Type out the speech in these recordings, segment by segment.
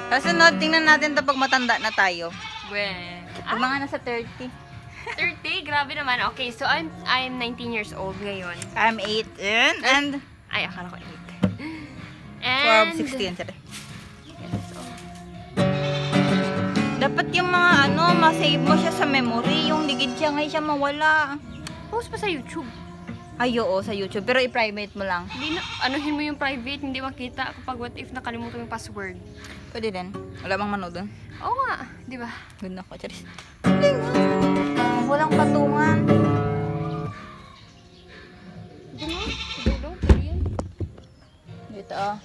Kasunod, tingnan natin to pag matanda na tayo. Well, Yung mga nasa 30. 30? Grabe naman. Okay, so I'm 19 years old ngayon. I'm 18 and Ay, akala ko 8. 12, And 16. Sorry. So, Dapat yung mga ma-save mo siya sa memory. Yung ligid siya ngayon siya mawala. post pa sa YouTube. Ay, oo, sa YouTube. Pero i-private mo lang. Hindi na, anuhin mo yung private, hindi makita kapag what if nakalimutan yung password. Pwede din. Wala bang manood dun? Oo nga, di ba? Good na ko, Charis. Walang patungan. Hindi mo? Siguro, pwede yan. Dito, oh.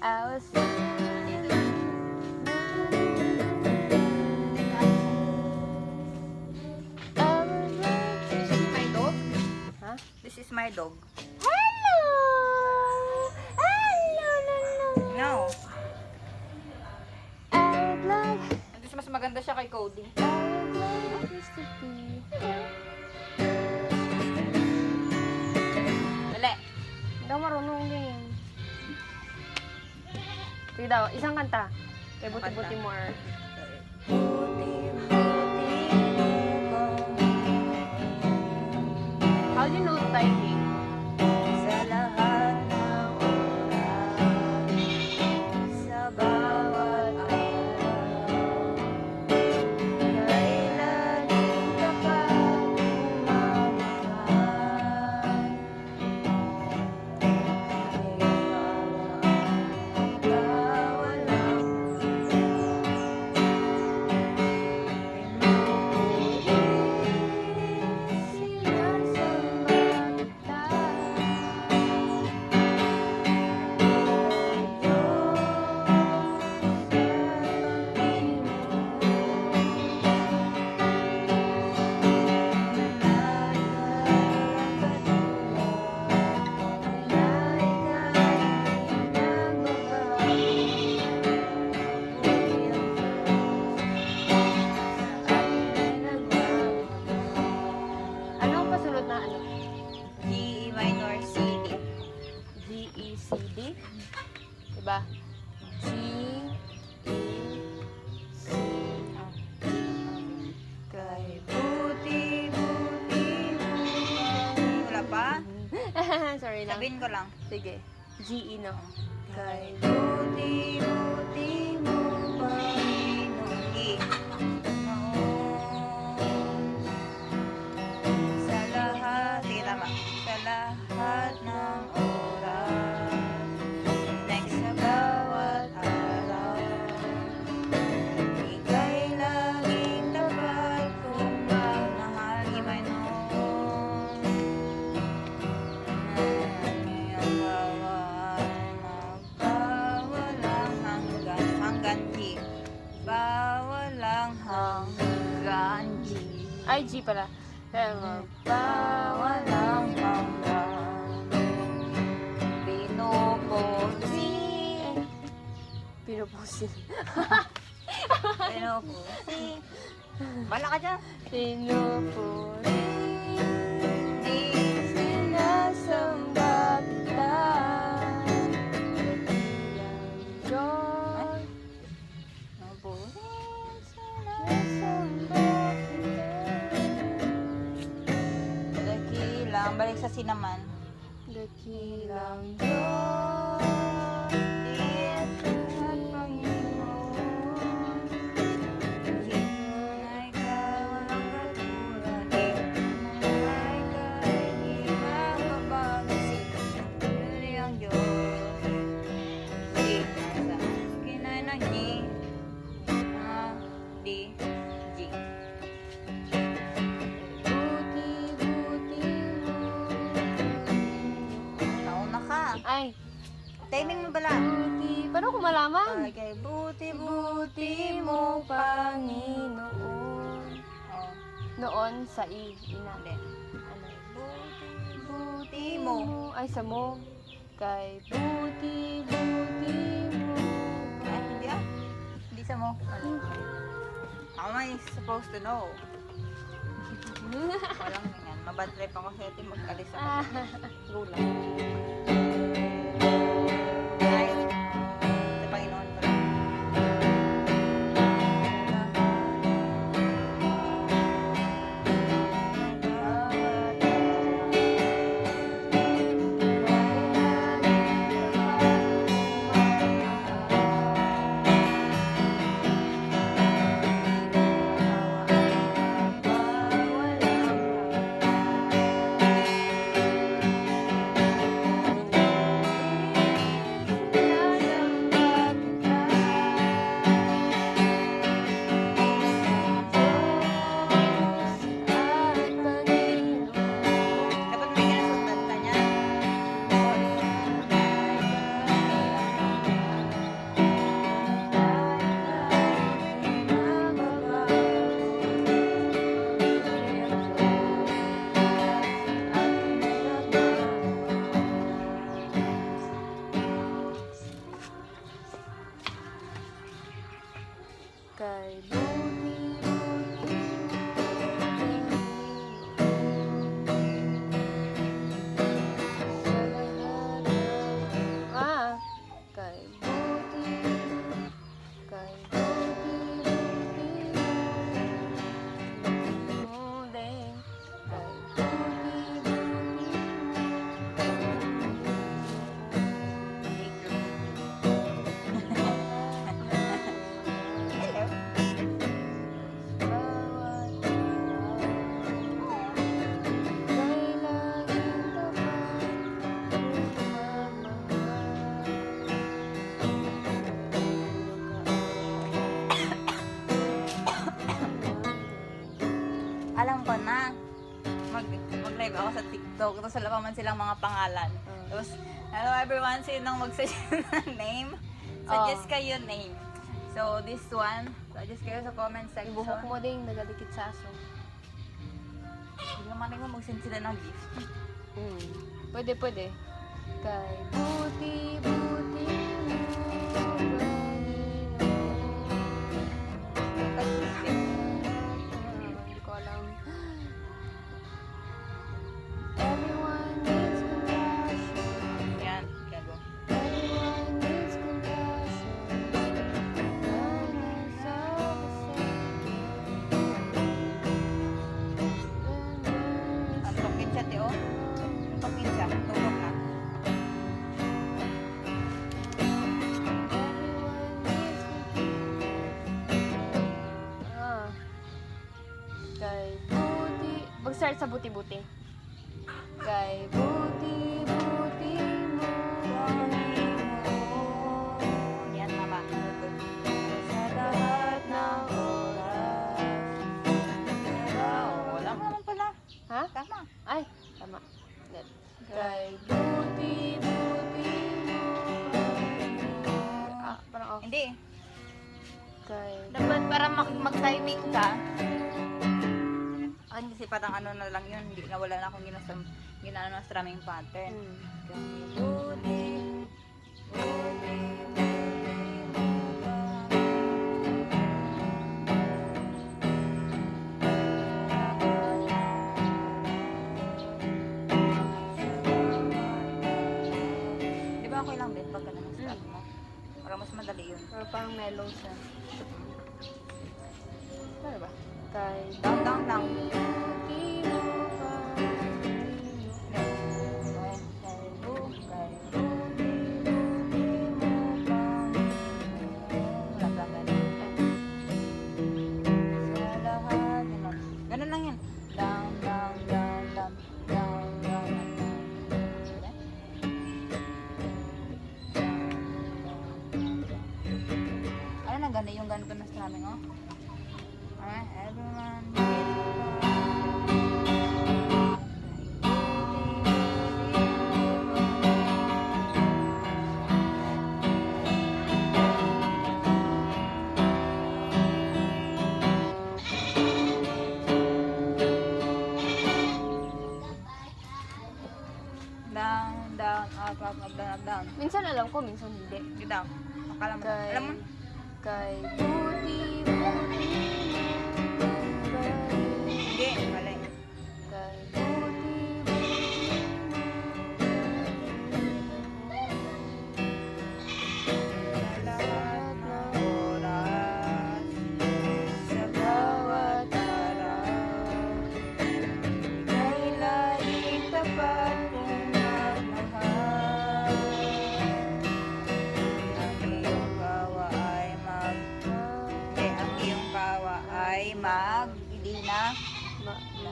I was... This is my dog. Huh? This is my dog. Hello! Hello, no, no. No. I'd love... Mas maganda siya kay Cody. I'd love this to be... Dali. Hindi ako marunong din. Sige daw, isang kanta. Kay buti-buti mo or... How do you know timing? Sa lahat ng oras, sa bawat araw, kailanin ka pa umamahal. Ano ang pasunod na ano? G minor C D. G-E-C-D? Diba? G, E, C, Kay buti wala pa? sorry lang. Sabihin ko lang. Sige. G-E, no? Kay buti mo Panginoon. E. Sa lahat, sige tama. Sa lahat ng oras, next sa bawat araw, ika'y laging tapat kung mamahal. Imay noon. Ang bawat magbawalang hanggan G. Bawalang hanggan G. Ay, G pala. Pero, Bawalang hanggan. Pinupusi. pinupusin. Pinupusi. Bala ka dyan. Pinupusin. Di Sinasamba kita. Diyos. Mabuhin Sinasamba kita. dakilang. Balik sa sinaman. Dakilang Diyos. At Panginoon. Ay kawalang katulad. Ay kahit mapapagsik. Yuri ang Diyos. G. Kinay na G. D. G. Buti-buti mo. Nauna ka. Ay, Timing mo bala. buti. Paano ko malaman? Kay buti Buti mo, Panginoon. Oh, Noon sa ina. hindi. Ano? Buti mo. Ay, sa mo. Kay buti mo. is supposed to know. Walang ganyan. Mabad trip ako sa ito, mag-alis ako. Go lang. Ay, sa Panginoon ko lang. Dapat may kinasundan ka niya. Kay buti kay buti muling kay Hello. Alam ko na. Mag-live ako sa TikTok. Tapos wala pa man silang mga pangalan. Tapos, hello everyone. Sinong mag-suggest ng name? Suggest kayo name. So, this one. Suggest kayo sa comment section. buhok mo ding nagadikit sa aso. Hindi naman ko mag-send sila ng gift. Pwede. Kay buti hindi ko alam. Everyone needs compassion. Yan. Gago. Everyone needs compassion. None are the same. Ang tokin siya, Teo. Ang tokin siya. Tulog na. Kay buti. Mag-start sa buti-buti. Kay buti-buti mo. Yan, mama. Sa lahat ng oras. Wala mo naman pala. Ha? Tama. Ay, tama. Net. Kay buti-buti mo. Parang off. Hindi. Kay Dapat para mag-timing ka. Kasi parang ano na lang yun. Hindi na wala na akong ginano na strumming pattern. Di ba okay lang din pag ganun ang strum mo? Para mas madali yun. Pero parang mellow siya. Ano ba? Kay Down, down, down. buti mo pa. Ganun lang yan. Down, down, down, down, down, down, down. Ano na ganda yung ganito na strumming, oh? Alright, everyone. Down, down, up, up, up, down, up, down. Minsan alam ko, minsan hindi. Get down. Akala mo. Kay, Alam mo? kay buti mo.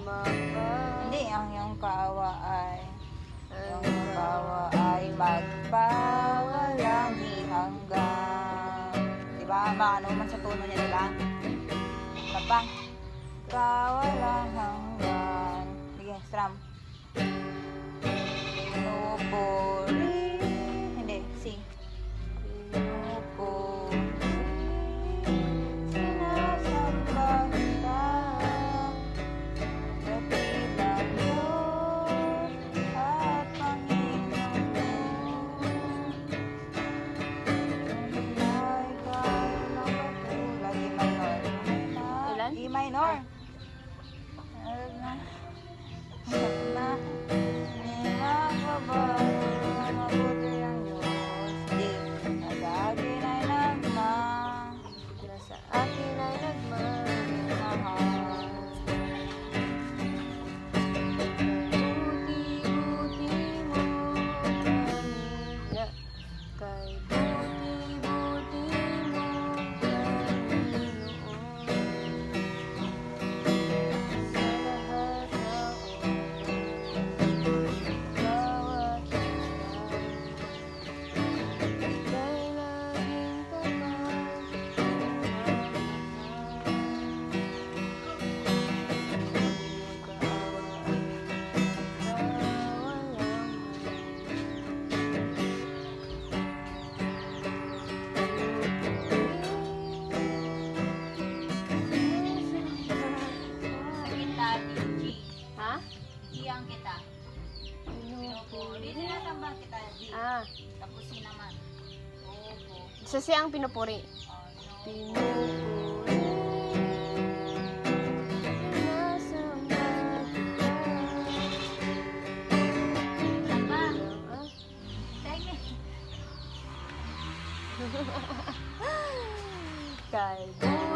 Hindi, ang iyong kawa ay magpawalang hanggang. Diba? Maano man sa tono niya, diba? Wala pa. Kawalang hanggan. Sige, strum. Pinupuri. Hindi, sing. Pinupuri. Sinasamba kita. Dakilang Diyos at Panginoon. Ay, kawalang katulad. E minor. Ilan? E minor. Na mabuti ang Diyos. Di, nasa akin ay nagmahal. Nasa akin ay nagmamahal. Buti-buti mo, Panginoon. Kay buti-buti mo, Panginoon. Sa lahat na oras, bawat oras, kay laging Kita, G. Ha? Iyang kita. Opo. Di sinasambang kita, G. Ah, Tapos si naman. Opo. sa siya ang pinupuri. Pinupuri. Sinasamba kita. Sama. Ah? Thank you. Kay buti